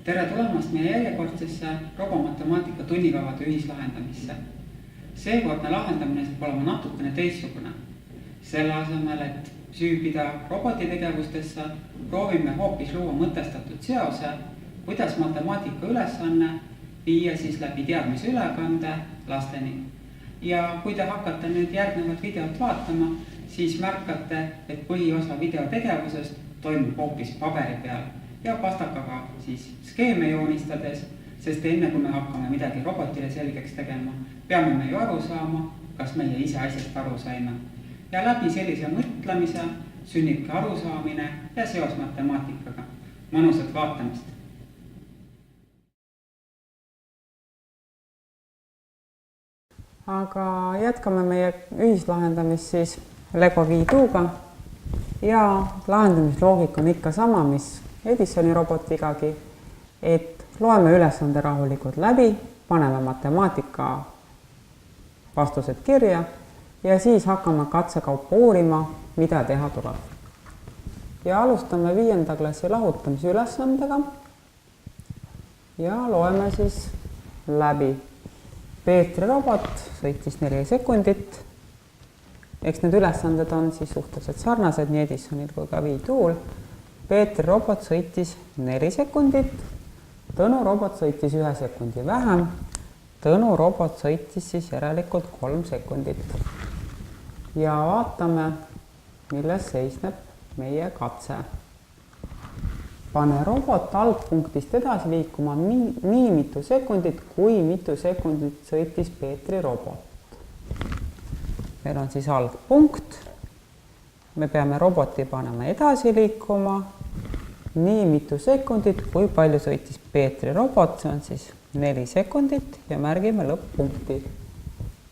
Tere tulemast meie järjekordsesse robomatemaatika tunnikavade ühislahendamisse. Seekordne lahendamine saab olema natukene teistsugune. Selle asemel, et süübida roboti tegevustesse, proovime hoopis luua mõtestatud seose, kuidas matemaatika ülesanne viia siis läbi teadmise ülekande lasteni. Ja kui te hakkate nüüd järgnevat videot vaatama, siis märkate, et põhiosa videotegevusest toimub hoopis paberi peal ja pastakaga siis skeeme joonistades, sest enne kui me hakkame midagi robotile selgeks tegema, peame me ju aru saama, kas meie ise asjast aru saime. Ja läbi sellise mõtlemise sünnibki arusaamine ja seos matemaatikaga. Mõnusat vaatamist! Aga jätkame meie ühislahendamist siis Lego V2-ga ja lahendamisloogika on ikka sama, mis Edisoni robotigagi, et loeme ülesande rahulikult läbi, paneme matemaatika vastused kirja ja siis hakkame katsekaupa uurima, mida teha tuleb. Ja alustame 5. klassi lahutamise ülesandega ja loeme siis läbi. Peetri robot sõitis 4 sekundit. Eks need ülesanded on siis suhteliselt sarnased nii Edisonil kui ka V2-l. Peetri robot sõitis 4 sekundit, Tõnu robot sõitis 1 sekundi vähem, Tõnu robot sõitis siis järelikult 3 sekundit. Ja vaatame, milles seisneb meie katse. Pane robot algpunktist edasi liikuma nii mitu sekundit, kui mitu sekundit sõitis Peetri robot. Meil on siis algpunkt. Me peame roboti panema edasi liikuma nii mitu sekundit, kui palju sõitis Peetri robot, see on siis 4 sekundit ja märgime lõpp-punkti.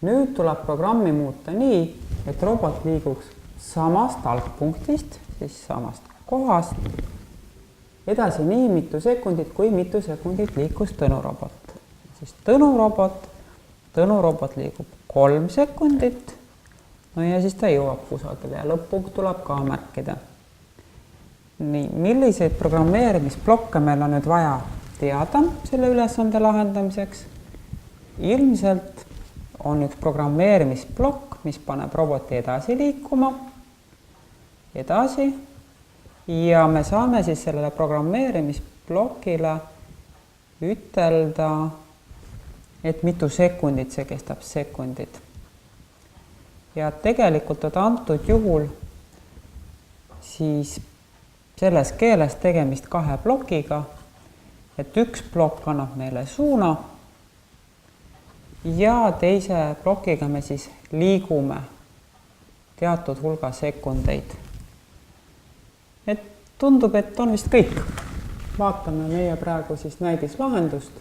Nüüd tuleb programmi muuta nii, et robot liiguks samast algpunktist, siis samast kohast, edasi nii mitu sekundit, kui mitu sekundit liikus Tõnu robot. Siis Tõnu robot liigub 3 sekundit, no ja siis ta jõuab kusagile ja lõpp-punkt tuleb ka märkida. Nii, milliseid programmeerimisblokke meil on nüüd vaja teada selle ülesande lahendamiseks? Ilmselt on üks programmeerimisblokk, mis paneb roboti edasi liikuma, edasi, ja me saame siis sellele programmeerimisblokile ütelda, et mitu sekundit see kestab sekundid. Ja tegelikult on antud juhul siis selles keeles tegemist 2 plokiga, et üks plokk annab meile suuna ja teise plokiga me siis liigume teatud hulga sekundeid. Et tundub, et on vist kõik. Vaatame meie praegu siis näidislahendust.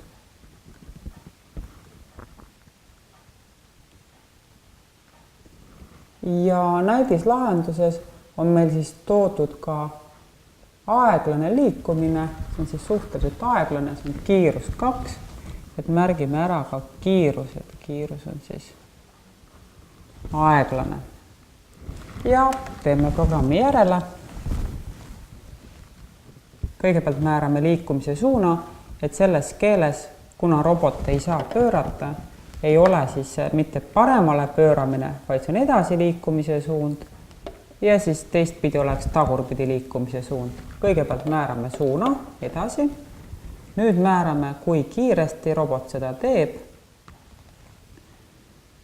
Ja näidislahenduses on meil siis toodud ka aeglane liikumine, see on siis suhteliselt aeglane, see on kiirus 2, et märgime ära ka kiirus, et kiirus on siis aeglane. Ja teeme programmi järele. Kõigepealt määrame liikumise suuna, et selles keeles, kuna robot ei saa pöörata, ei ole siis mitte paremale pööramine, vaid see on edasi liikumise suund ja siis teistpidi oleks tagurpidi liikumise suund. Kõigepealt määrame suuna edasi. Nüüd määrame, kui kiiresti robot seda teeb.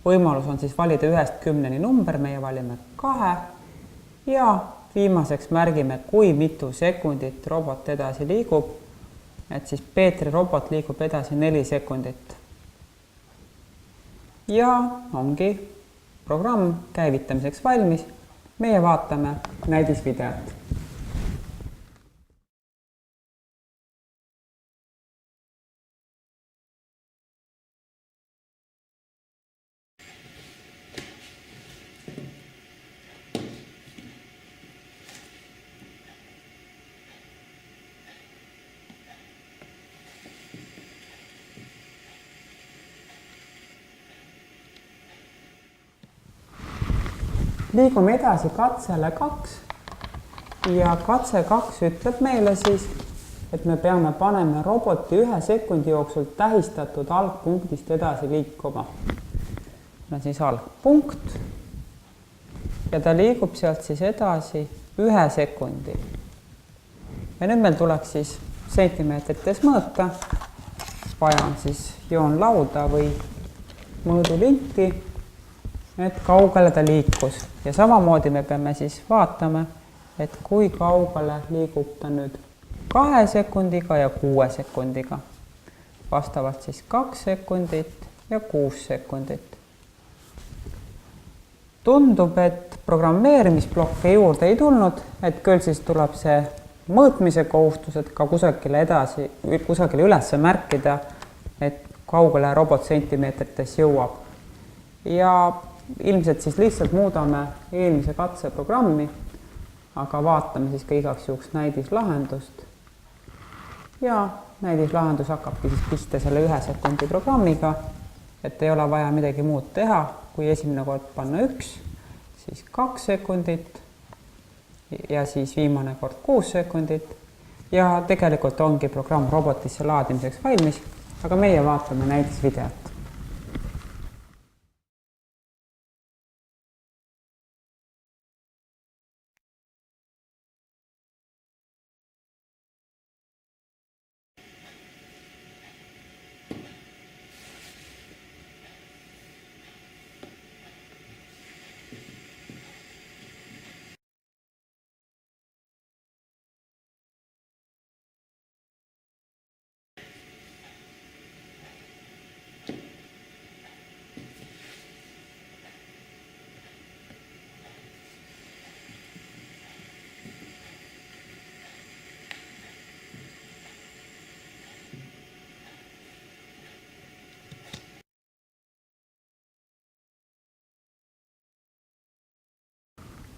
Võimalus on siis valida 1–10 number, meie valime 2 ja viimaseks märgime, kui mitu sekundit robot edasi liigub. Et siis Peetri robot liigub edasi 4 sekundit. Ja ongi programm käivitamiseks valmis. Meie vaatame näidisvideot. Liigume edasi katsele 2 ja katse 2 ütleb meile siis, et me peame panema roboti 1 sekundi jooksul tähistatud algpunktist edasi liikuma. No siis algpunkt ja ta liigub sealt siis edasi 1 sekundi. Ja nüüd meil tuleks siis sentimeetrites mõõta. Vaja on siis joonlauda või mõõdulinti, et kaugele ta liikus. Ja samamoodi me peame siis vaatama, et kui kaugele liigub ta nüüd 2 sekundiga ja 6 sekundiga. Vastavalt siis 2 sekundit ja 6 sekundit. Tundub, et programmeerimisblokke juurde ei tulnud, et küll siis tuleb see mõõtmise kohustus, et ka kusagile edasi, kusagile üles märkida, et kaugele robot sentimeetrites jõuab. Ja ilmselt siis lihtsalt muudame eelmise katse programmi, aga vaatame siis ka igaks juhuks näidislahendust. Ja näidislahendus hakkabki siis pihta selle 1 sekundi programmiga, et ei ole vaja midagi muud teha, kui esimene kord panna 1, siis 2 sekundit ja siis viimane kord 6 sekundit. Ja tegelikult ongi programm robotisse laadimiseks valmis, aga meie vaatame näidisvideot.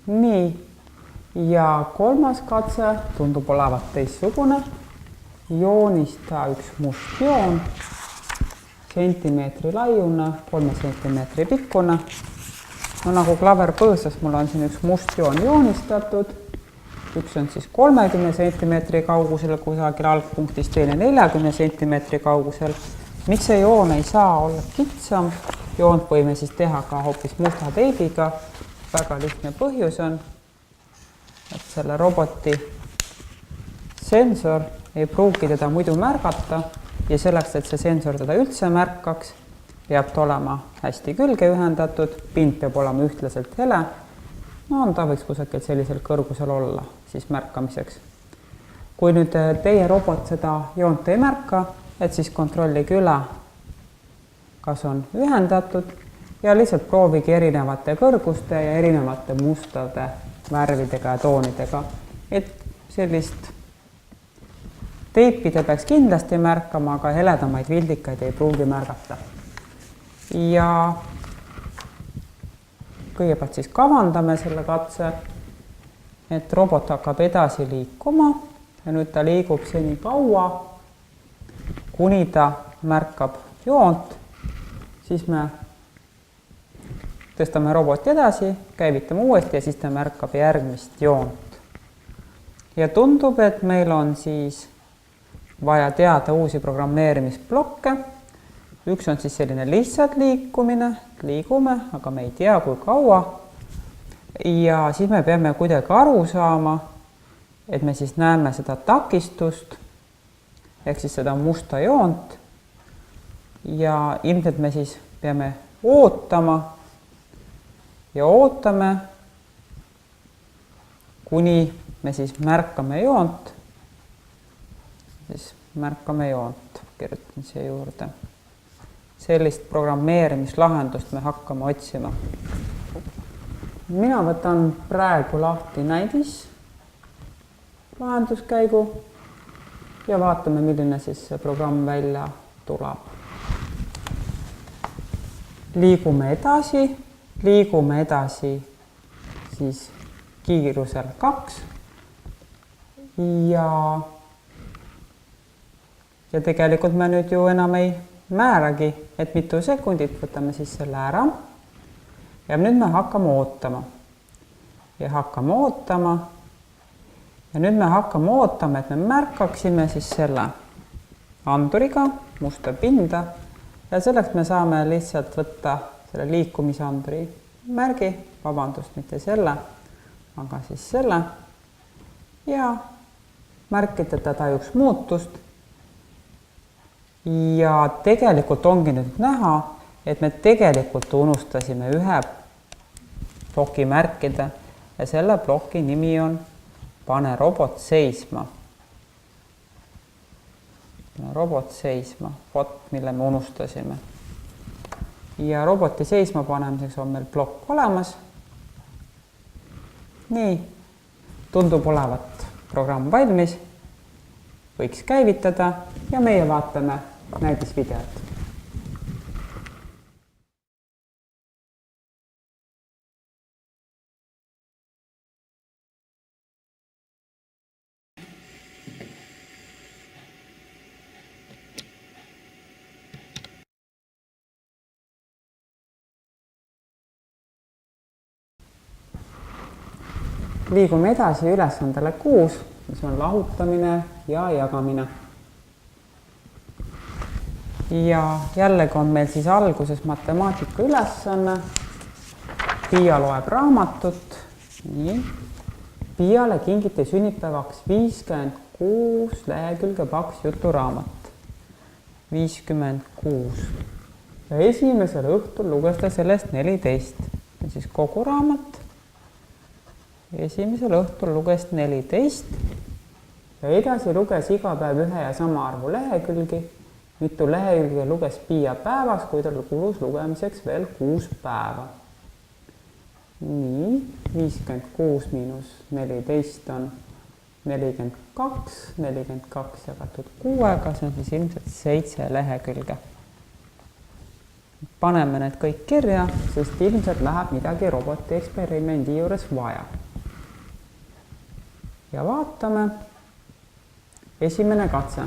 Nii, ja kolmas katse tundub olevat teistsugune. Joonista üks must joon, sentimeetri laiune, 3 sentimeetri pikkune. No nagu klaver põõsas, mul on siin üks must joon joonistatud. Üks on siis 30 sentimeetri kaugusel kusagil algpunktist, teine 40 sentimeetri kaugusel. Miks see joon ei saa olla kitsam? Joont võime siis teha ka hoopis musta teibiga. Väga lihtne põhjus on, et selle roboti sensor ei pruugi teda muidu märgata ja selleks, et see sensor teda üldse märkaks, peab ta olema hästi külge ühendatud, pind peab olema ühtlaselt hele. No ta võiks kusagil sellisel kõrgusel olla siis märkamiseks. Kui nüüd teie robot seda joont ei märka, et siis kontrollige üle, kas on ühendatud ja lihtsalt proovige erinevate kõrguste ja erinevate mustade värvidega ja toonidega. Et sellist teipide peaks kindlasti märkama, aga heledamaid vildikaid ei pruugi märgata. Ja kõigepealt siis kavandame selle katse, et robot hakkab edasi liikuma ja nüüd ta liigub seni kaua, kuni ta märkab joont, siis me tõstame roboti edasi, käivitame uuesti ja siis ta märkab järgmist joont. Ja tundub, et meil on siis vaja teada uusi programmeerimisblokke. Üks on siis selline lihtsalt liikumine, liigume, aga me ei tea, kui kaua. Ja siis me peame kuidagi aru saama, et me siis näeme seda takistust, ehk siis seda musta joont. Ja ilmselt me siis peame ootama ja ootame, kuni me siis märkame joont. Siis märkame joont, kirjutan siia juurde. Sellist programmeerimislahendust me hakkame otsima. Mina võtan praegu lahti näidis lahenduskäigu ja vaatame, milline siis see programm välja tuleb. Liigume edasi siis kiirusel 2 ja tegelikult me nüüd ju enam ei määragi, et mitu sekundit, võtame siis selle ära ja nüüd me hakkame ootama ja ja nüüd me hakkame ootama, et me märkaksime siis selle anduriga musta pinda ja selleks me saame lihtsalt võtta selle liikumisanduri märgi, vabandust, mitte selle, aga siis selle ja märkida, et ta tajuks muutust. Ja tegelikult ongi nüüd näha, et me tegelikult unustasime ühe ploki märkida ja selle ploki nimi on pane robot seisma. Robot seisma, vot mille me unustasime. Ja roboti seisma panemiseks on meil plokk olemas. Nii, tundub olevat programm valmis, võiks käivitada ja meie vaatame näidisvideot. Liigume edasi ülesandele 6, mis on lahutamine ja jagamine. Ja jällegi on meil siis alguses matemaatika ülesanne. Piia loeb raamatut. Nii. Piiale kingiti sünnipäevaks 56 lehekülge paks juturaamat. 56. Ja esimesel õhtul luges ta sellest 14. Ja siis kogu raamat. Esimesel õhtul luges 14 ja edasi luges iga päev ühe ja sama arvu lehekülgi. Mitu lehekülge luges Piia päevas, kui tal kulus lugemiseks veel 6 päeva. Nii, 56 miinus 14 on 42, 42 jagatud 6-ga, see on siis ilmselt 7 lehekülge. Paneme need kõik kirja, sest ilmselt läheb midagi roboti eksperimendi juures vaja. Ja vaatame. Esimene katse.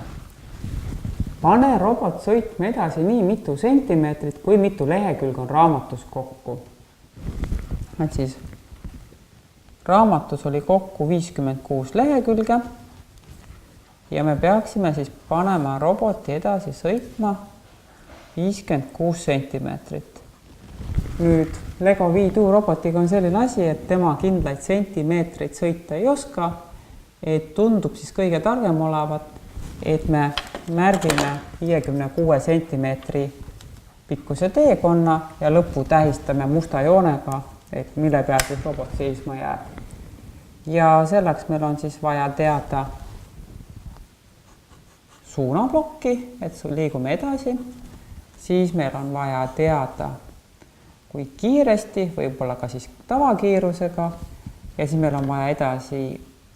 Pane robot sõitma edasi nii mitu sentimeetrit, kui mitu lehekülge on raamatus kokku. Et siis raamatus oli kokku 56 lehekülge ja me peaksime siis panema roboti edasi sõitma 56 sentimeetrit. Nüüd Lego V2 robotiga on selline asi, et tema kindlaid sentimeetreid sõita ei oska, et tundub siis kõige targem olevat, et me märgime 56 sentimeetri pikkuse teekonna ja lõppu tähistame musta joonega, et mille peal siis robot seisma jääb. Ja selleks meil on siis vaja teada suunaplokki, et liigume edasi. Siis meil on vaja teada, kui kiiresti, võib-olla ka siis tavakiirusega ja siis meil on vaja edasi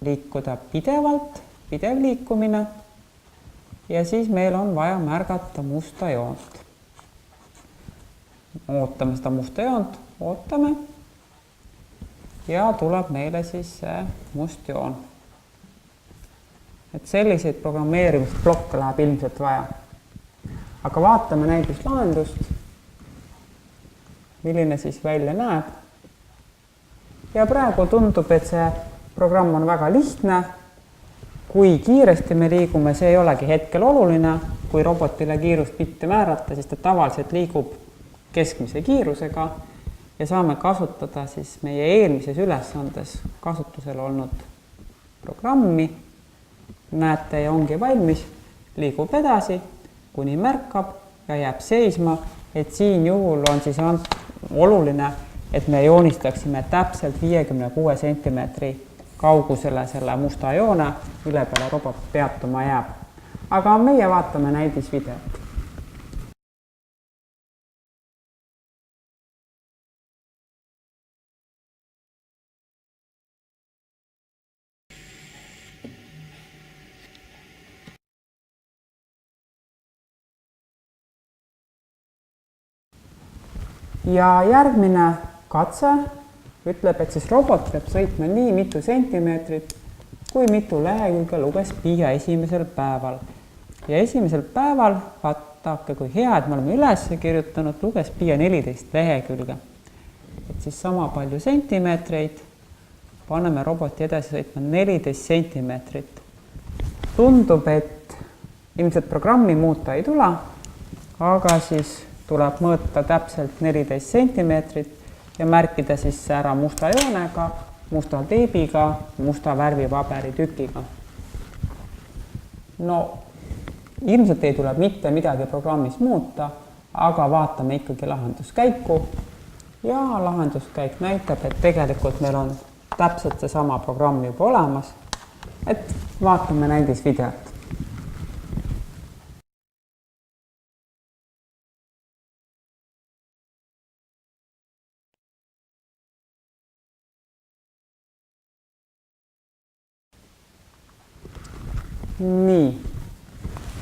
liikuda pidevalt, pidev liikumine ja siis meil on vaja märgata musta joont. Ootame seda musta joont, ootame ja tuleb meile siis see must joon. Et selliseid programmeerimisblokke läheb ilmselt vaja. Aga vaatame näiduslahendust, milline siis välja näeb. Ja praegu tundub, et see programm on väga lihtne. Kui kiiresti me liigume, see ei olegi hetkel oluline. Kui robotile kiirust mitte määrata, siis ta tavaliselt liigub keskmise kiirusega ja saame kasutada siis meie eelmises ülesandes kasutusel olnud programmi. Näete, ja ongi valmis, liigub edasi, kuni märkab ja jääb seisma, et siin juhul on siis oluline, et me joonistaksime täpselt 56 sentimeetri kaugusele selle musta joone, mille peale robot peatuma jääb. Aga meie vaatame näidisvideot. Ja järgmine katse ütleb, et siis robot peab sõitma nii mitu sentimeetrit, kui mitu lehekülge luges Piia esimesel päeval. Ja esimesel päeval, vaadake kui hea, et me oleme üles kirjutanud, luges Piia 14 lehekülge. Et siis sama palju sentimeetreid paneme roboti edasi sõitma 14 sentimeetrit. Tundub, et ilmselt programmi muuta ei tule, aga siis tuleb mõõta täpselt 14 sentimeetrit ja märkida siis ära musta joonega, musta teebiga, musta värvipaberitükiga. No ilmselt ei tule mitte midagi programmis muuta, aga vaatame ikkagi lahenduskäiku ja lahenduskäik näitab, et tegelikult meil on täpselt seesama programm juba olemas, et vaatame näidisvideot. Nii,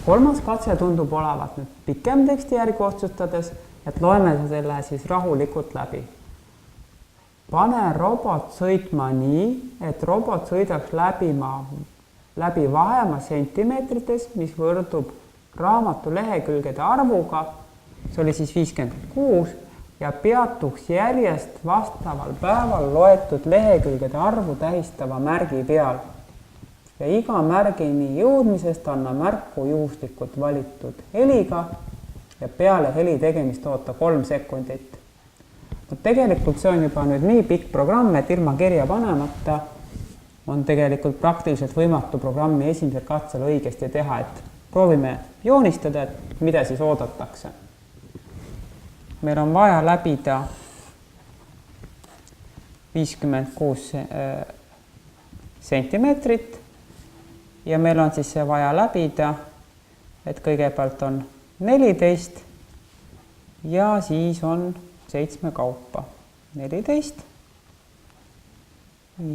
kolmas katse tundub olevat nüüd pikem teksti järgi otsustades, et loeme selle siis rahulikult läbi. Pane robot sõitma nii, et robot sõidaks läbi vahemaa sentimeetrites, mis võrdub raamatu lehekülgede arvuga, see oli siis 56, ja peatuks järjest vastaval päeval loetud lehekülgede arvu tähistava märgi peal. Ja iga märgini jõudmisest anna märku juhuslikult valitud heliga ja peale heli tegemist oota 3 sekundit. No tegelikult see on juba nüüd nii pikk programm, et ilma kirja panemata on tegelikult praktiliselt võimatu programmi esimesel katsel õigesti teha, et proovime joonistada, et mida siis oodatakse. Meil on vaja läbida 56 sentimeetrit ja meil on siis see vaja läbida, et kõigepealt on 14 ja siis on 7 kaupa. 14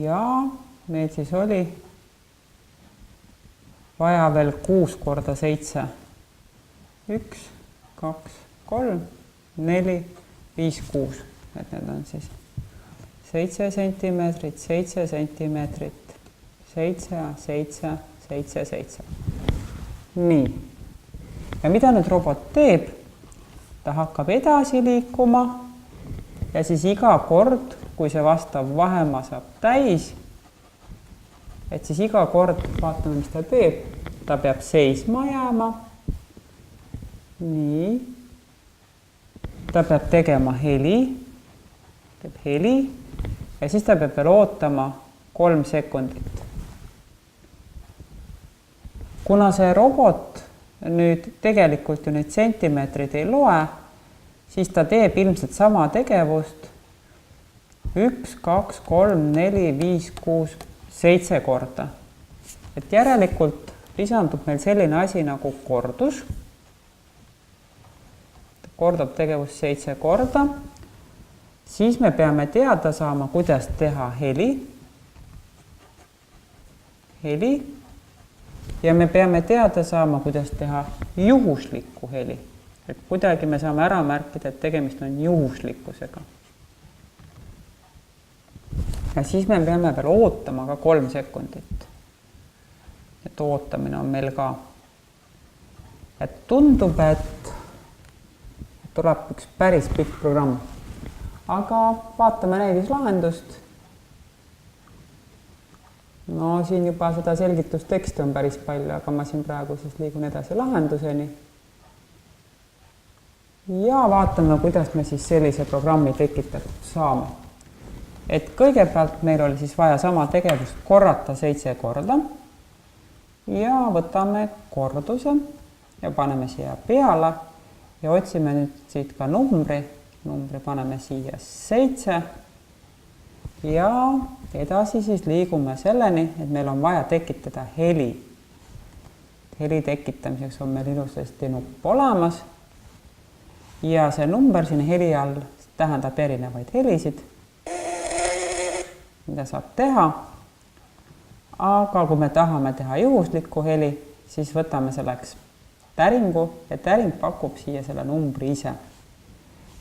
ja meil siis oli vaja veel 6 korda 7. 1, 2, 3, 4, 5, 6. Et need on siis 7 sentimeetrit, 7 sentimeetrit, 7, 7, 7, 7. Nii. Ja mida nüüd robot teeb? Ta hakkab edasi liikuma ja siis iga kord, kui see vastav vahemaa saab täis, et siis iga kord vaatame, mis ta teeb. Ta peab seisma jääma. Nii. Ta peab tegema heli. Teeb heli ja siis ta peab veel ootama 3 sekundit. Kuna see robot nüüd tegelikult ju neid sentimeetrid ei loe, siis ta teeb ilmselt sama tegevust 1, 2, 3, 4, 5, 6, 7 korda. Et järelikult lisandub meil selline asi nagu kordus. Ta kordab tegevust 7 korda. Siis me peame teada saama, kuidas teha heli. Ja me peame teada saama, kuidas teha juhuslikku heli. Et kuidagi me saame ära märkida, et tegemist on juhuslikkusega. Ja siis me peame veel ootama ka 3 sekundit. Et ootamine on meil ka. Et tundub, et tuleb üks päris pikk programm. Aga vaatame näidislahendust. No siin juba seda selgitusteksti on päris palju, aga ma siin praegu siis liigun edasi lahenduseni. Ja vaatame, kuidas me siis sellise programmi tekitatud saame. Et kõigepealt meil oli siis vaja sama tegevust korrata 7 korda. Ja võtame korduse ja paneme siia peale ja otsime nüüd siit ka numbri. Numbri paneme siia 7. Ja edasi siis liigume selleni, et meil on vaja tekitada heli. Heli tekitamiseks on meil ilusasti nupp olemas. Ja see number siin heli all tähendab erinevaid helisid, mida saab teha. Aga kui me tahame teha juhuslikku heli, siis võtame selleks täringu ja täring pakub siia selle numbri ise.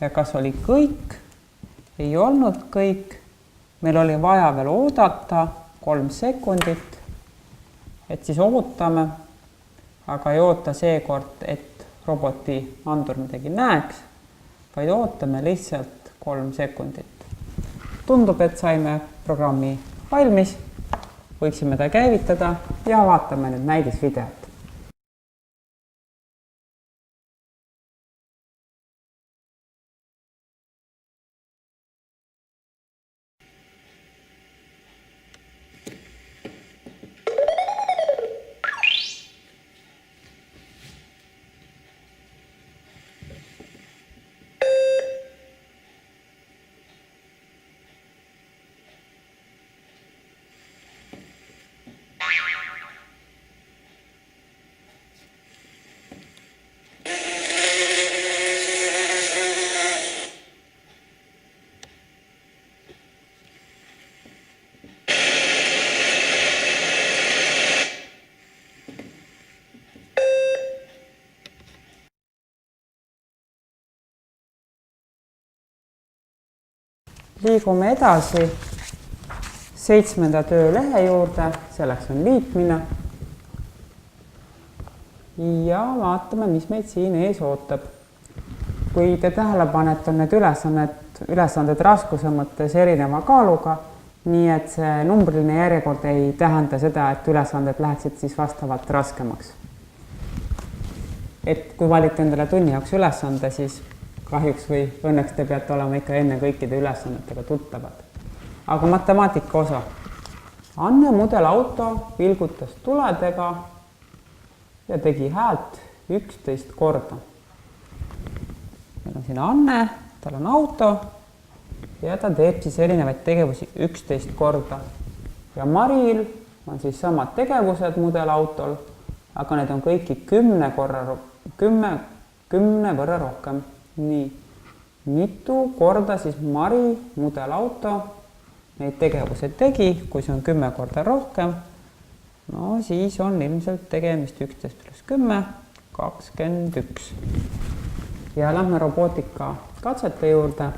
Ja kas oli kõik? Ei olnud kõik. Meil oli vaja veel oodata 3 sekundit, et siis ootame, aga ei oota seekord, et roboti andur midagi näeks, vaid ootame lihtsalt 3 sekundit. Tundub, et saime programmi valmis, võiksime ta käivitada ja vaatame nüüd näidisvideot. Liigume edasi 7. töölehe juurde, selleks on liitmine. Ja vaatame, mis meid siin ees ootab. Kui te tähele panete, on need ülesanded raskuse mõttes erineva kaaluga, nii et see numbriline järjekord ei tähenda seda, et ülesanded läheksid siis vastavalt raskemaks. Et kui valite endale tunni jaoks ülesande, siis kahjuks või õnneks te peate olema ikka enne kõikide ülesannetega tuttavad. Aga matemaatika osa. Anne mudelauto vilgutas tuledega ja tegi häält 11 korda. Meil on siin Anne, tal on auto ja ta teeb siis erinevaid tegevusi 11 korda. Ja Maril on siis samad tegevused mudelautol, aga need on kõiki 10 võrra rohkem. Nii, mitu korda siis Mari mudelauto neid tegevused tegi, kui see on 10 korda rohkem, no siis on ilmselt tegemist 11 + 10, 21. Ja lähme robootika katsete juurde.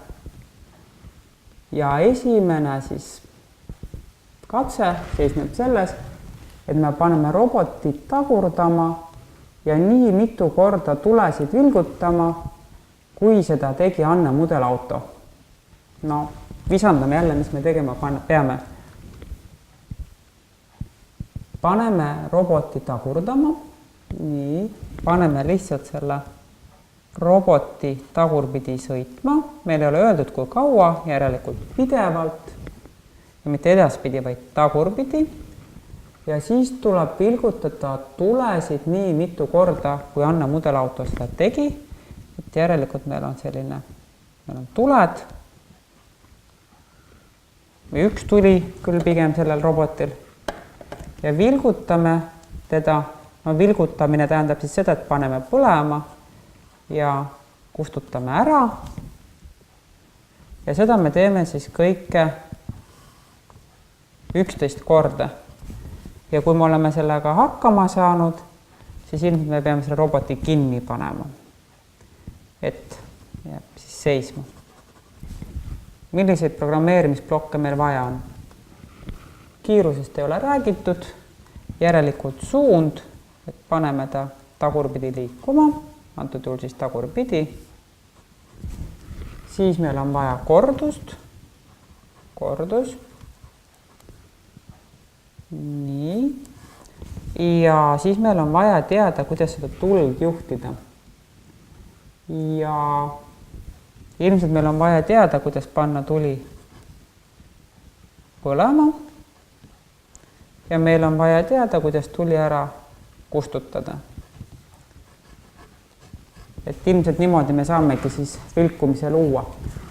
Ja esimene siis katse seisneb selles, et me paneme roboti tagurdama ja nii mitu korda tulesid vilgutama, kui seda tegi Anne mudelauto. No, visandame jälle, mis me tegema peame. Paneme roboti tagurdama. Nii, paneme lihtsalt selle roboti tagurpidi sõitma. Meil ei ole öeldud, kui kaua, järelikult pidevalt. Ja mitte edaspidi, vaid tagurpidi. Ja siis tuleb vilgutada tulesid nii mitu korda, kui Anne mudelauto seda tegi. Et järelikult meil on tuled või üks tuli küll pigem sellel robotil ja vilgutame teda. No vilgutamine tähendab siis seda, et paneme põlema ja kustutame ära. Ja seda me teeme siis kõike 11 korda. Ja kui me oleme sellega hakkama saanud, siis ilmselt me peame selle roboti kinni panema. Et jääb siis seisma. Milliseid programmeerimisblokke meil vaja on? Kiirusest ei ole räägitud, järelikult suund, et paneme ta tagurpidi liikuma, antud juhul siis tagurpidi. Siis meil on vaja kordus. Nii. Ja siis meil on vaja teada, kuidas seda tuld juhtida. Ja ilmselt meil on vaja teada, kuidas panna tuli põlema. Ja meil on vaja teada, kuidas tuli ära kustutada. Et ilmselt niimoodi me saamegi siis vilkumise luua.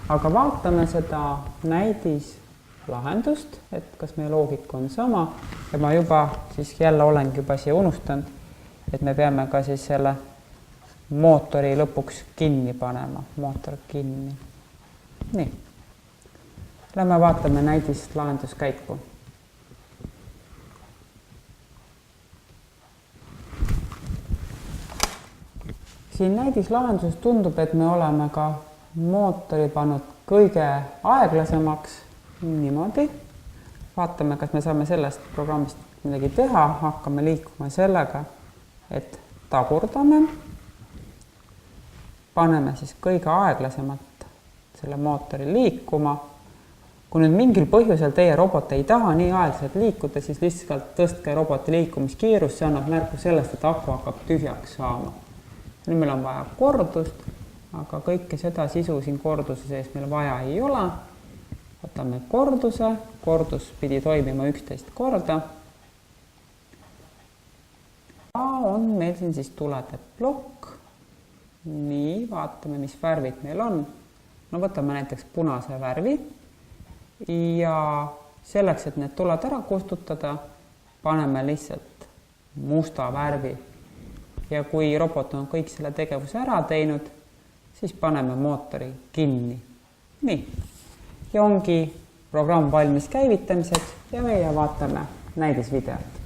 Aga vaatame seda näidislahendust, et kas meie loogika on sama. Ja ma juba siis jälle olengi juba siia unustanud, et me peame ka siis selle mootori lõpuks kinni panema. Mootor kinni. Nii. Lähme vaatame näidislahenduskäiku. Siin näidislahenduses tundub, et me oleme ka mootori pannud kõige aeglasemaks. Niimoodi. Vaatame, kas me saame sellest programmist midagi teha. Hakkame liikuma sellega, et tagurdame. Paneme siis kõige aeglasemalt selle mootori liikuma. kui nüüd mingil põhjusel teie robot ei taha nii aeglaselt liikuda, siis lihtsalt tõstke roboti liikumiskiirust, see annab märku sellest, et aku hakkab tühjaks saama. Nüüd meil on vaja kordust, aga kõike seda sisu siin korduse sees meil vaja ei ole. Võtame korduse, kordus pidi toimima 11 korda. Ja on meil siin siis tulede plokk. Nii, vaatame, mis värvid meil on. No võtame näiteks punase värvi ja selleks, et need tuled ära kustutada, paneme lihtsalt musta värvi. Ja kui robot on kõik selle tegevuse ära teinud, siis paneme mootori kinni. Nii. Ja ongi programm valmis käivitamiseks ja meie vaatame näidisvideot.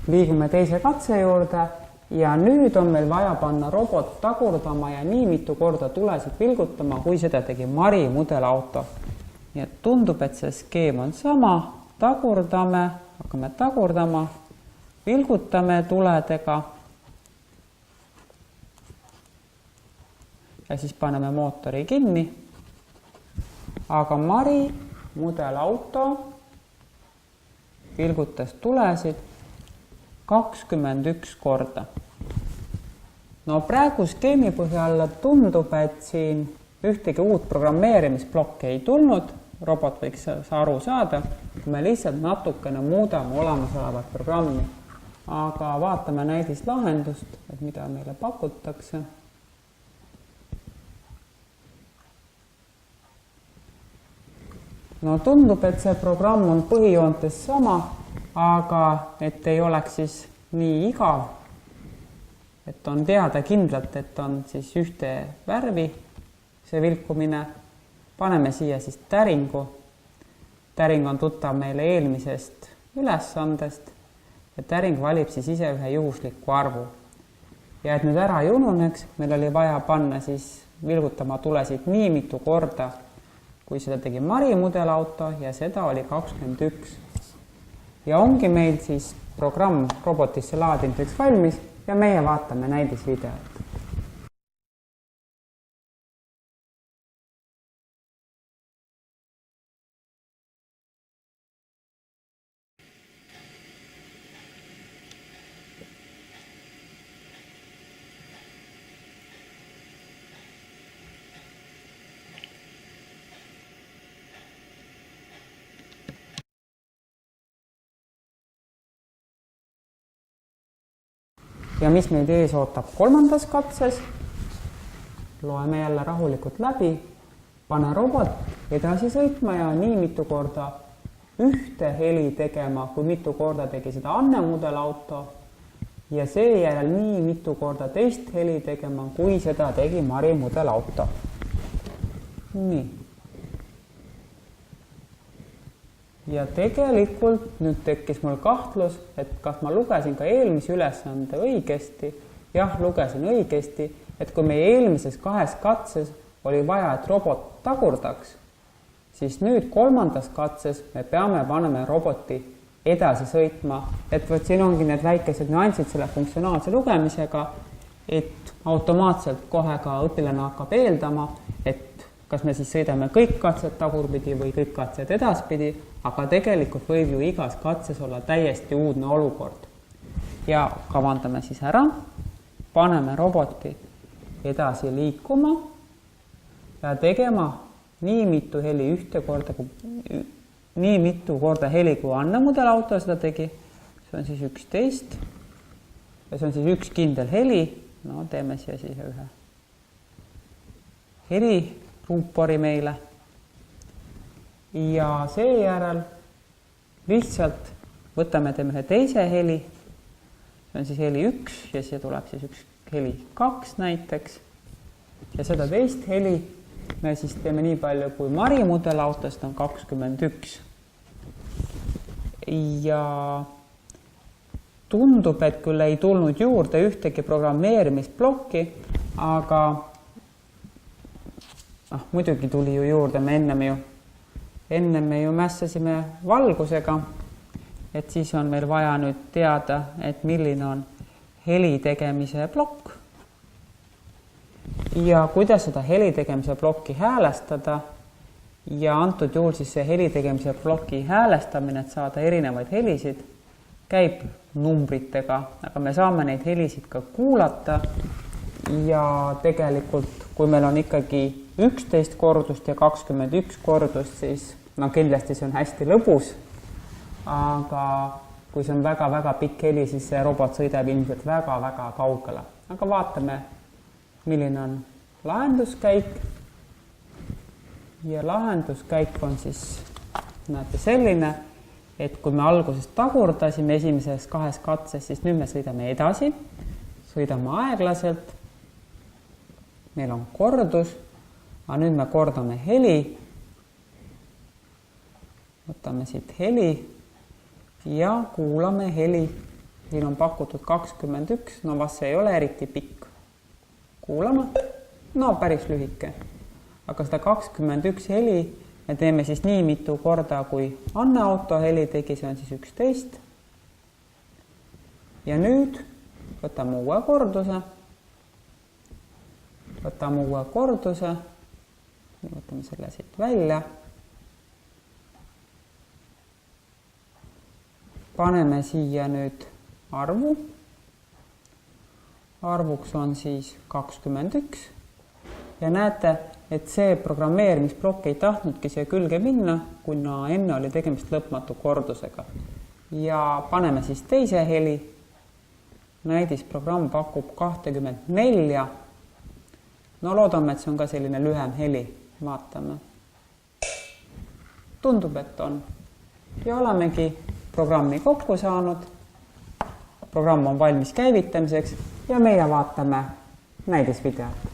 Liigume teise katse juurde ja nüüd on meil vaja panna robot tagurdama ja nii mitu korda tulesid vilgutama, kui seda tegi Mari mudelauto. Nii et tundub, et see skeem on sama, tagurdame, hakkame tagurdama, vilgutame tuledega ja siis paneme mootori kinni. Aga Mari mudelauto vilgutas tulesid 21 korda. No praegu skeemi põhjal tundub, et siin ühtegi uut programmeerimisplokki ei tulnud. Robot võiks aru saada, kui me lihtsalt natukene muudame olemasolevat programmi. Aga vaatame näidist lahendust, et mida meile pakutakse. No tundub, et see programm on põhijoontes sama, aga et ei oleks siis nii igav, et on teada kindlalt, et on siis ühte värvi see vilkumine. Paneme siia siis täringu. Täring on tuttav meile eelmisest ülesandest ja täring valib siis ise ühe juhusliku arvu. Ja et nüüd ära ei ununeks, meil oli vaja panna siis vilgutama tulesid nii mitu korda, kui seda tegi Mari mudelauto ja seda oli 21. Ja ongi meil siis programm robotisse laadimiseks valmis ja meie vaatame näidisvideot. Ja mis meid ees ootab kolmandas katses, loeme jälle rahulikult läbi, pane robot edasi sõitma ja nii mitu korda ühte heli tegema, kui mitu korda tegi seda Anne mudelauto ja seejärel nii mitu korda teist heli tegema, kui seda tegi Mari mudelauto. Nii. Ja tegelikult nüüd tekkis mul kahtlus, et kas ma lugesin ka eelmise ülesande õigesti. Jah, lugesin õigesti, et kui meie eelmises 2 katses oli vaja, et robot tagurdaks, siis nüüd kolmandas katses me peame panema roboti edasi sõitma. Et võt siin ongi need väikesed nüansid selle funktsionaalse lugemisega, et automaatselt kohe ka õpilane hakkab eeldama, et kas me siis sõidame kõik katsed tagurpidi või kõik katsed edaspidi, aga tegelikult võib ju igas katses olla täiesti uudne olukord. Ja kavandame siis ära, paneme roboti edasi liikuma ja tegema nii mitu heli nii mitu korda heli, kui Anne mudelauto seda tegi. See on siis 11 ja see on siis üks kindel heli. No teeme siia siis ühe heli ruupori meile ja seejärel lihtsalt võtame, teeme ühe teise heli, see on siis heli 1 ja siia tuleb siis üks heli 2 näiteks ja seda teist heli me siis teeme nii palju, kui Mari mudelautost on 21 ja tundub, et küll ei tulnud juurde ühtegi programmeerimisplokki, aga muidugi tuli ju juurde, me enne me ju mässasime valgusega, et siis on meil vaja nüüd teada, et milline on heli tegemise plokk ja kuidas seda heli tegemise plokki häälestada ja antud juhul siis see heli tegemise ploki häälestamine, et saada erinevaid helisid, käib numbritega, aga me saame neid helisid ka kuulata ja tegelikult, kui meil on ikkagi 11 kordust ja 21 kordust, siis kindlasti see on hästi lõbus, aga kui see on väga-väga pikk heli, siis see robot sõidab ilmselt väga-väga kaugele. Aga vaatame, milline on lahenduskäik. Ja lahenduskäik on siis, näete, selline, et kui me alguses tagurdasime esimeses 2 katses, siis nüüd me sõidame edasi, sõidame aeglaselt. Meil on kordus, aga nüüd me kordame heli. Võtame siit heli ja kuulame heli. Siin on pakutud 21, vast see ei ole eriti pikk. Kuulame, päris lühike. Aga seda 21 heli me teeme siis nii mitu korda, kui Anne auto heli tegi, see on siis 11. Ja nüüd võtame uue korduse. Võtame selle siit välja. Paneme siia nüüd arvu. Arvuks on siis 21. Ja näete, et see programmeerimisplokk ei tahtnudki siia külge minna, kuna enne oli tegemist lõpmatu kordusega. Ja paneme siis teise heli. Näidisprogramm pakub 24. Loodame, et see on ka selline lühem heli. Vaatame. Tundub, et on. Ja olemegi programmi kokku saanud. Programm on valmis käivitamiseks ja meie vaatame näidisvideot.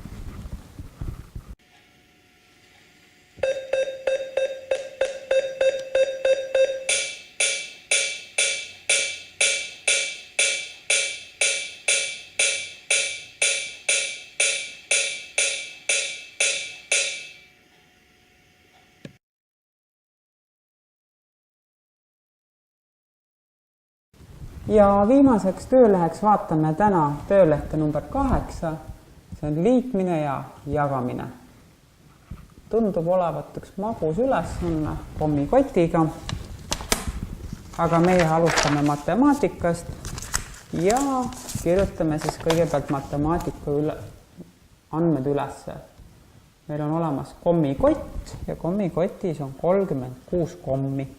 Ja viimaseks tööleheks vaatame täna töölehte number 8. See on liitmine ja jagamine. Tundub olevat üks magus ülesanne kommikotiga. Aga meie alustame matemaatikast ja kirjutame siis kõigepealt matemaatika andmed ülesse. Meil on olemas kommikott ja kommikotis on 36 kommi.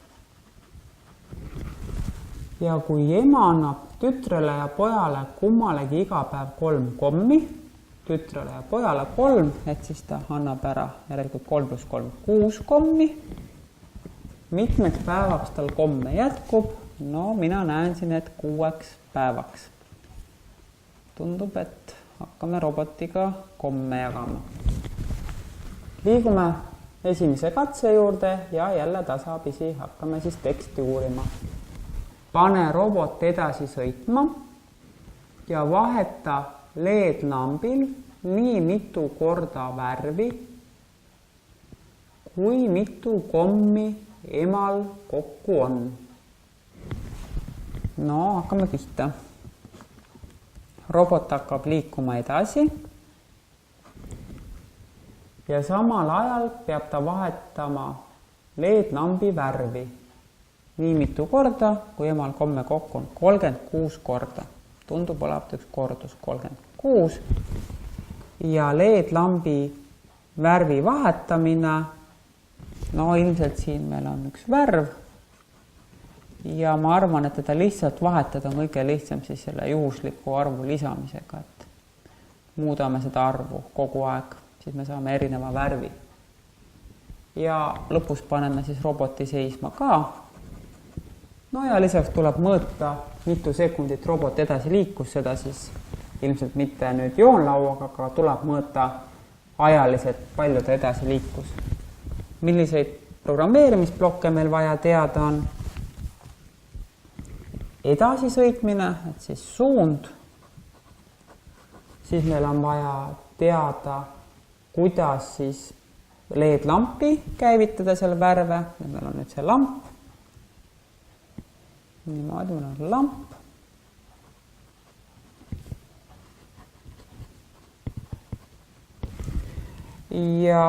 Ja kui ema annab tütrele ja pojale kummalegi iga päev 3 kommi, tütrele ja pojale 3, et siis ta annab ära järelikult 3 + 3, 6 kommi. Mitmeks päevaks tal komme jätkub? Mina näen siin, et 6 päevaks. Tundub, et hakkame robotiga komme jagama. Liigume esimese katse juurde ja jälle tasapisi hakkame siis teksti uurima. Pane robot edasi sõitma ja vaheta LED-lambil nii mitu korda värvi, kui mitu kommi emal kokku on. Hakkame pihta. Robot hakkab liikuma edasi ja samal ajal peab ta vahetama LED-lambi värvi. Nii mitu korda, kui emal komme kokku on 36 korda. Tundub olevat üks kordus 36. Ja LED-lambi värvi vahetamine, ilmselt siin meil on üks värv. Ja ma arvan, et teda lihtsalt vahetada on kõige lihtsam siis selle juhusliku arvu lisamisega, et muudame seda arvu kogu aeg, siis me saame erineva värvi. Ja lõpus paneme siis roboti seisma ka. Ja lisaks tuleb mõõta, mitu sekundit robot edasi liikus, seda siis ilmselt mitte nüüd joonlauaga, aga tuleb mõõta ajaliselt, palju ta edasi liikus. Milliseid programmeerimisblokke meil vaja teada on? Edasisõitmine, et siis suund. Siis meil on vaja teada, kuidas siis LED-lampi käivitada selle värve. Meil on nüüd see lamp. Niimoodi meil on lamp. Ja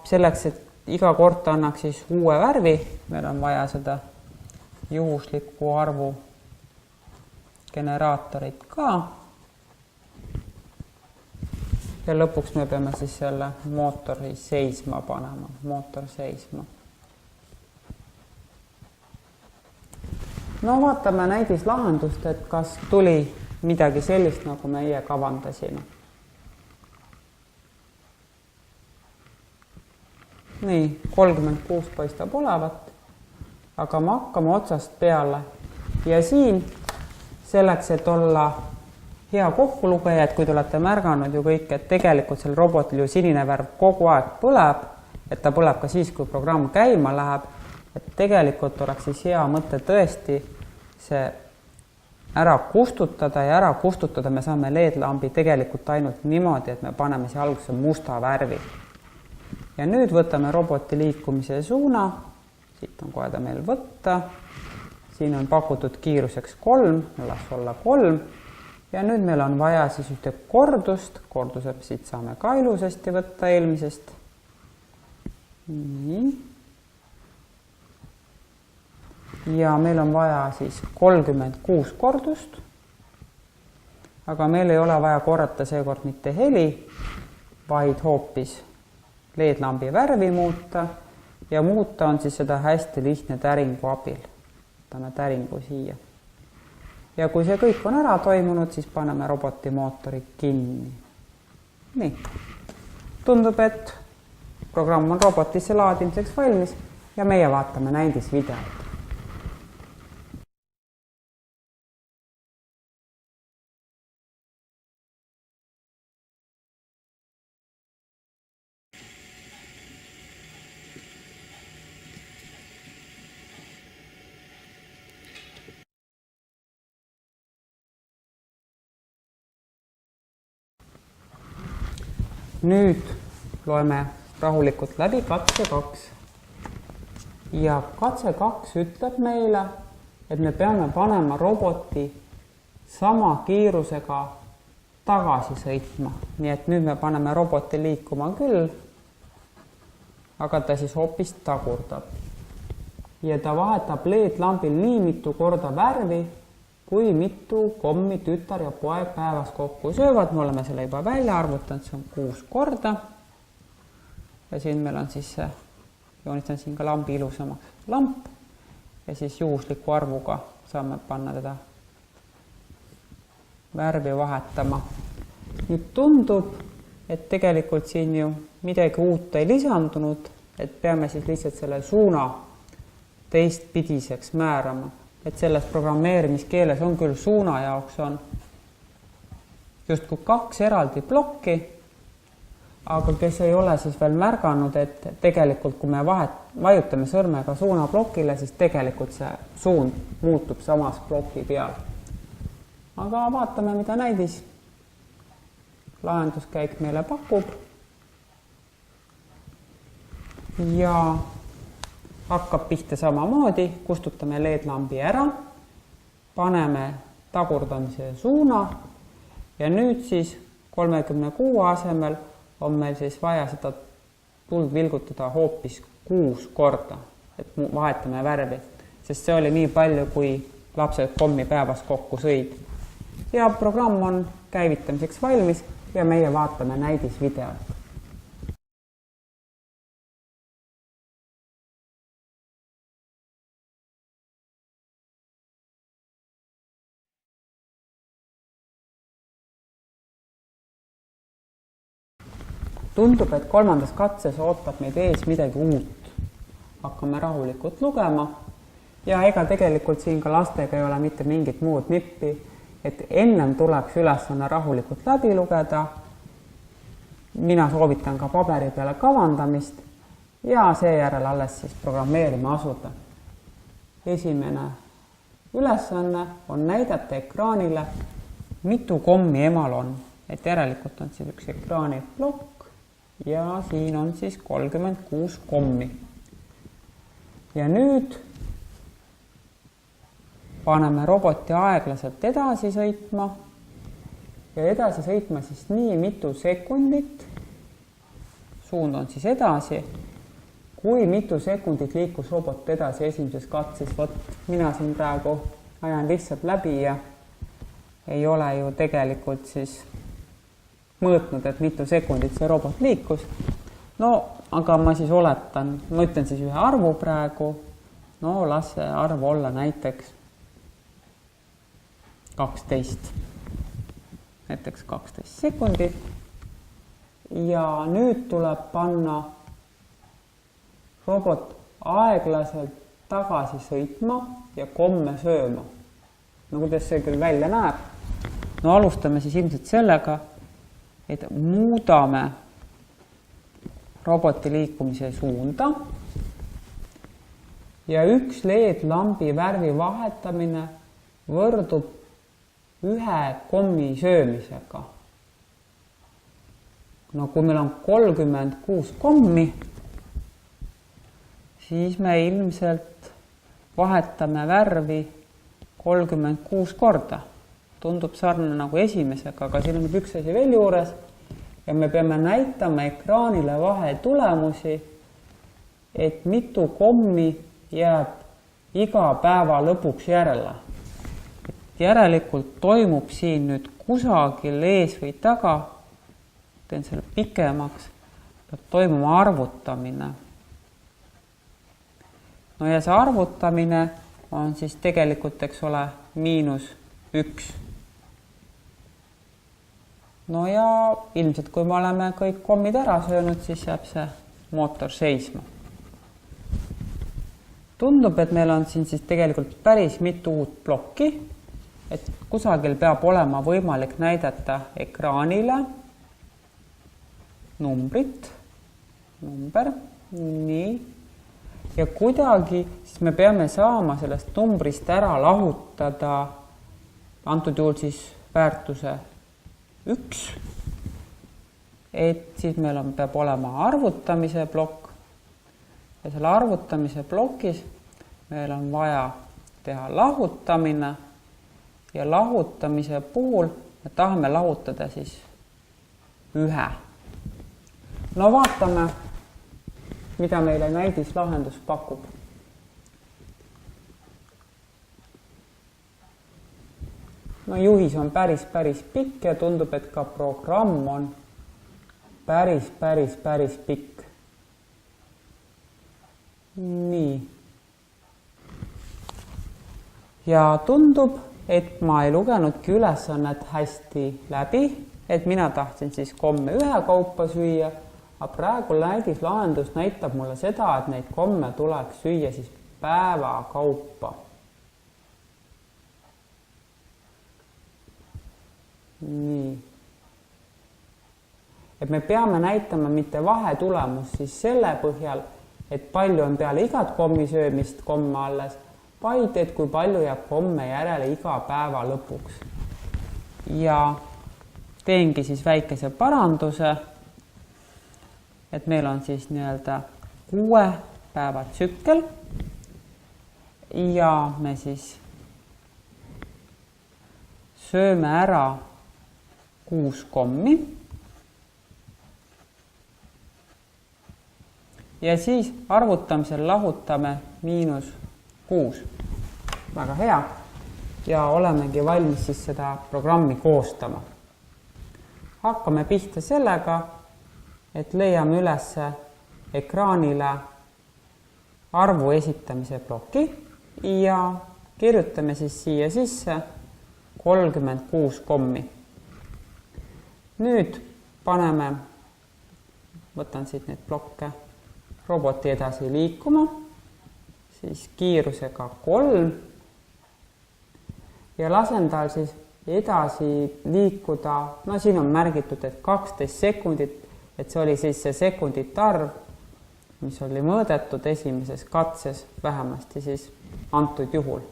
selleks, et iga kord ta annaks siis uue värvi, meil on vaja seda juhusliku arvu generaatorit ka. Ja lõpuks me peame siis selle mootori seisma panema, mootor seisma. No vaatame näidislahendust, et kas tuli midagi sellist, nagu meie kavandasime. Nii, 36 paistab olevat, aga me hakkame otsast peale. Ja siin selleks, et olla hea kokkulugeja, et kui te olete märganud ju kõik, et tegelikult sel robotil ju sinine värv kogu aeg põleb, et ta põleb ka siis, kui programm käima läheb, et tegelikult oleks siis hea mõte tõesti see ära kustutada ja ära kustutada me saame LED-lambi tegelikult ainult niimoodi, et me paneme siia alguse musta värvi. Ja nüüd võtame roboti liikumise suuna, siit on kohe ta meil võtta, siin on pakutud kiiruseks 3, las olla 3 ja nüüd meil on vaja siis ühte kordust, korduseb siit saame ka ilusasti võtta eelmisest. Nii. Ja meil on vaja siis 36 kordust, aga meil ei ole vaja korrata seekord mitte heli, vaid hoopis LED-lambi värvi muuta ja muuta on siis seda hästi lihtne täringu abil. Võtame täringu siia. Ja kui see kõik on ära toimunud, siis paneme roboti mootori kinni. Nii. Tundub, et programm on robotisse laadimiseks valmis ja meie vaatame näidisvideot. Nüüd loeme rahulikult läbi katse 2. Ja katse 2 ütleb meile, et me peame panema roboti sama kiirusega tagasi sõitma. Nii et nüüd me paneme roboti liikuma küll, aga ta siis hoopis tagurdab. Ja ta vahetab LED-lambil nii mitu korda värvi, kui mitu kommi tütar ja poeg päevas kokku söövad. Me oleme selle juba välja arvutanud, see on 6 korda. Ja siin meil on siis see, joonistan siin ka lambi ilusamaks lamp ja siis juhusliku arvuga saame panna teda värvi vahetama. Nüüd tundub, et tegelikult siin ju midagi uut ei lisandunud, et peame siis lihtsalt selle suuna teistpidiseks määrama. Et selles programmeerimiskeeles on küll suuna jaoks on justkui 2 eraldi plokki, aga kes ei ole siis veel märganud, et tegelikult kui me vajutame sõrmega suunaplokile, siis tegelikult see suund muutub samas ploki peal. Aga vaatame, mida näidis lahenduskäik meile pakub. Ja hakkab pihta samamoodi, kustutame LED-lambi ära, paneme tagurdamise suuna ja nüüd siis 36 asemel on meil siis vaja seda tuld vilgutada hoopis 6 korda, et vahetame värvi, sest see oli nii palju, kui lapsed kommi päevas kokku sõid. Ja programm on käivitamiseks valmis ja meie vaatame näidisvideot. Tundub, et 3. katses ootab meid ees midagi uut. Hakkame rahulikult lugema ja ega tegelikult siin ka lastega ei ole mitte mingit muud nippi, et ennem tuleks ülesanne rahulikult läbi lugeda. Mina soovitan ka paberi peale kavandamist ja seejärel alles siis programmeerima asuda. Esimene ülesanne on näidata ekraanile, mitu kommi emal on, et järelikult on siis üks ekraani plokk. ja siin on siis 36 kommi. Ja nüüd paneme roboti aeglaselt edasi sõitma ja edasi sõitma siis nii mitu sekundit. Suund on siis edasi. Kui mitu sekundit liikus robot edasi esimeses katses, mina siin praegu ajan lihtsalt läbi ja ei ole ju tegelikult siis mõõtnud, et mitu sekundit see robot liikus. No, aga ma siis oletan, ma ütlen siis ühe arvu praegu. No, las see arv olla näiteks 12. Näiteks 12 sekundit. Ja nüüd tuleb panna robot aeglaselt tagasi sõitma ja komme sööma. No kuidas see küll välja näeb? No alustame siis ilmselt sellega, et muudame roboti liikumise suunda ja üks LED-lambi värvi vahetamine võrdub ühe kommi söömisega. No kui meil on 36 kommi, siis me ilmselt vahetame värvi 36 korda. Tundub sarnane nagu esimesega, aga siin on üks asi veel juures ja me peame näitama ekraanile vahetulemusi, et mitu kommi jääb iga päeva lõpuks järele. Järelikult toimub siin nüüd kusagil ees või taga, teen selle pikemaks, peab toimuma arvutamine. No ja see arvutamine on siis tegelikult, eks ole, -1. No ja ilmselt, kui me oleme kõik kommid ära söönud, siis jääb see mootor seisma. Tundub, et meil on siin siis tegelikult päris mitu uut plokki, et kusagil peab olema võimalik näidata ekraanile numbrit, nii. Ja kuidagi siis me peame saama sellest numbrist ära lahutada, antud juhul siis väärtuse 1, et siis meil peab olema arvutamise plokk ja selle arvutamise plokis meil on vaja teha lahutamine ja lahutamise puhul me tahame lahutada siis 1. No vaatame, mida meile näidislahendus pakub. No juhis on päris pikk ja tundub, et ka programm on päris pikk. Nii. Ja tundub, et ma ei lugenudki ülesannet hästi läbi, et mina tahtsin siis komme ühekaupa süüa, aga praegu näidislahendus näitab mulle seda, et neid komme tuleks süüa siis päevakaupa. Nii. Et me peame näitama mitte vahetulemust siis selle põhjal, et palju on peale igat kommi söömist komme alles, vaid et kui palju jääb komme järele iga päeva lõpuks. Ja teengi siis väikese paranduse, et meil on siis nii-öelda 6 päeva tsükkel ja me siis sööme ära 6 kommi ja siis arvutamisel lahutame -6. Väga hea. Ja olemegi valmis siis seda programmi koostama. Hakkame pihta sellega, et leiame üles ekraanile arvu esitamise ploki ja kirjutame siis siia sisse 36 kommi. Nüüd paneme, võtan siit neid plokke, roboti edasi liikuma, siis kiirusega 3 ja lasen tal siis edasi liikuda, no siin on märgitud, et 12 sekundit, et see oli siis see sekundite arv, mis oli mõõdetud esimeses katses, vähemasti siis antud juhul.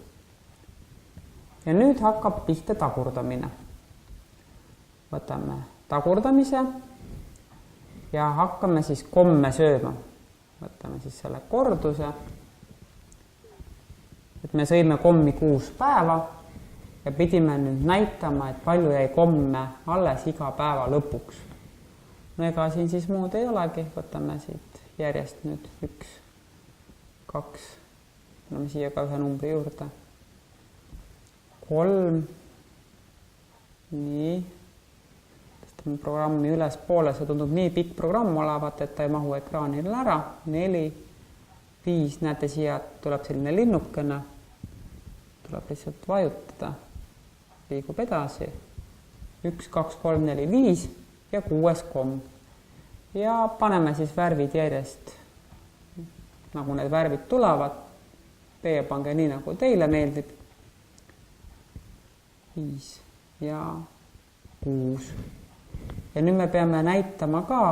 Ja nüüd hakkab pihta tagurdamine. Võtame tagurdamise ja hakkame siis komme sööma. Võtame siis selle korduse. Et me sõime kommi 6 päeva ja pidime nüüd näitama, et palju jäi komme alles iga päeva lõpuks. No ega siin siis muud ei olegi, võtame siit järjest nüüd 1, 2, anname siia ka ühe numbri juurde, 3, nii, tõstame programmi üles poole, see tundub nii pikk programm olevat, et ta ei mahu ekraanile ära, 4, 5, näete siia tuleb selline linnukene, tuleb lihtsalt vajutada, liigub edasi, 1, 2, 3, 4, 5 ja 6 komm. Ja paneme siis värvid järjest, nagu need värvid tulevad. Teie pange nii, nagu teile meeldib. 5 ja 6. Ja nüüd me peame näitama ka,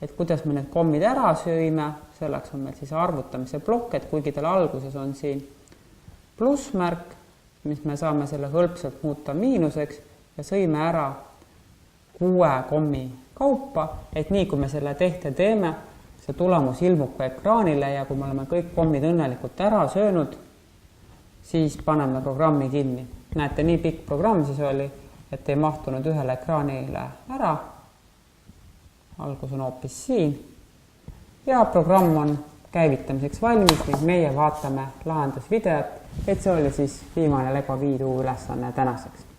et kuidas me need kommid ära sööime. Selleks on meil siis arvutamise plokk, et kuigi tal alguses on siin plussmärk, mis me saame selle hõlpsalt muuta miinuseks ja sõime ära 6 kommi kaupa, et nii kui me selle tehte teeme, see tulemus ilmub ka ekraanile ja kui me oleme kõik kommid õnnelikult ära söönud, siis paneme programmi kinni. Näete, nii pikk programm siis oli, et ei mahtunud ühele ekraanile ära. Algus on hoopis siin ja programm on käivitamiseks valmis ning meie vaatame lahendusvideot, et see oli siis viimane LEGO Viiduu ülesanne tänaseks.